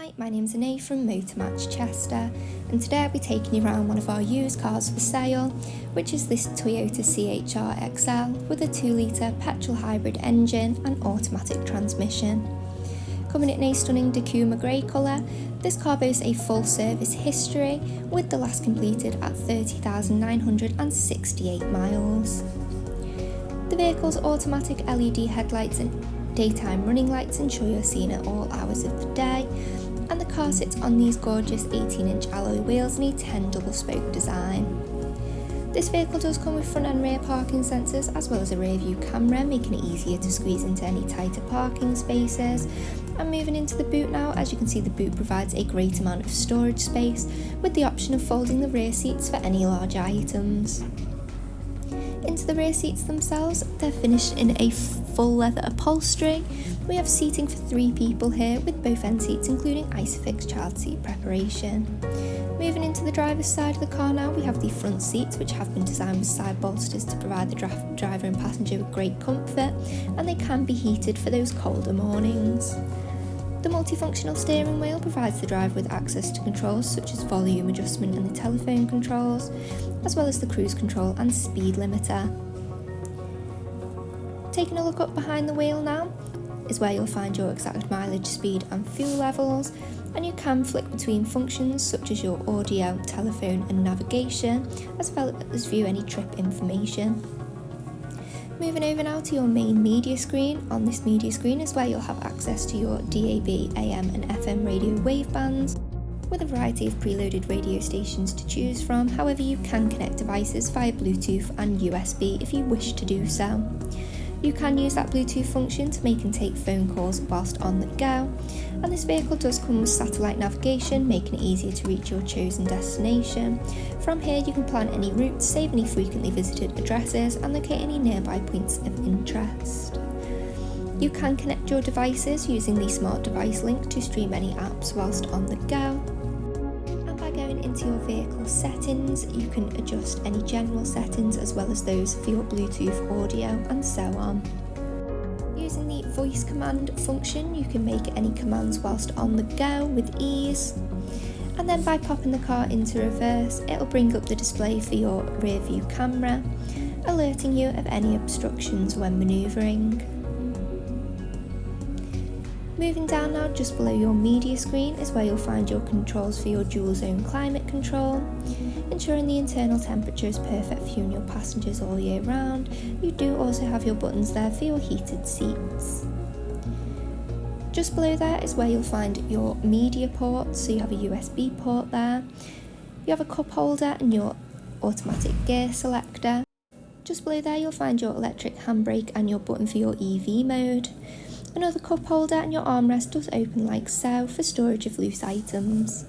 Hi, my name's Anae from Motormatch Chester, and today I'll be taking you around one of our used cars for sale, which is this Toyota CHR XL with a 2-litre petrol hybrid engine and automatic transmission. Coming in a stunning Decuma Grey colour, this car boasts a full service history, with the last completed at 30,968 miles. The vehicle's automatic LED headlights and daytime running lights ensure you're seen at all hours of the day, and the car sits on these gorgeous 18-inch alloy wheels in a 10 double spoke design. This vehicle does come with front and rear parking sensors as well as a rear view camera, making it easier to squeeze into any tighter parking spaces. And moving into the boot now, as you can see, the boot provides a great amount of storage space with the option of folding the rear seats for any large items. Into the rear seats themselves, they're finished in a full leather upholstery. We have seating for 3 people here, with both end seats including Isofix child seat preparation. Moving into the driver's side of the car now, we have the front seats, which have been designed with side bolsters to provide the driver and passenger with great comfort, and they can be heated for those colder mornings. The multifunctional steering wheel provides the driver with access to controls such as volume adjustment and the telephone controls, as well as the cruise control and speed limiter. Taking a look up behind the wheel now is where you'll find your exact mileage, speed and fuel levels, and you can flick between functions such as your audio, telephone and navigation, as well as view any trip information. Moving over now to your main media screen. On this media screen is where you'll have access to your DAB, AM and FM radio wavebands, with a variety of preloaded radio stations to choose from. However, you can connect devices via Bluetooth and USB if you wish to do so. You can use that Bluetooth function to make and take phone calls whilst on the go, and this vehicle does come with satellite navigation, making it easier to reach your chosen destination. From here you can plan any routes, save any frequently visited addresses and locate any nearby points of interest. You can connect your devices using the smart device link to stream any apps whilst on the go. Going into your vehicle settings, you can adjust any general settings as well as those for your Bluetooth audio and so on. Using the voice command function, you can make any commands whilst on the go with ease, and then by popping the car into reverse, it'll bring up the display for your rear view camera, alerting you of any obstructions when manoeuvring. Moving down now, just below your media screen is where you'll find your controls for your dual zone climate control, ensuring the internal temperature is perfect for you and your passengers all year round. You do also have your buttons there for your heated seats. Just below there is where you'll find your media ports, so you have a USB port there. You have a cup holder and your automatic gear selector. Just below there you'll find your electric handbrake and your button for your EV mode. Another cup holder and your armrest does open like so for storage of loose items.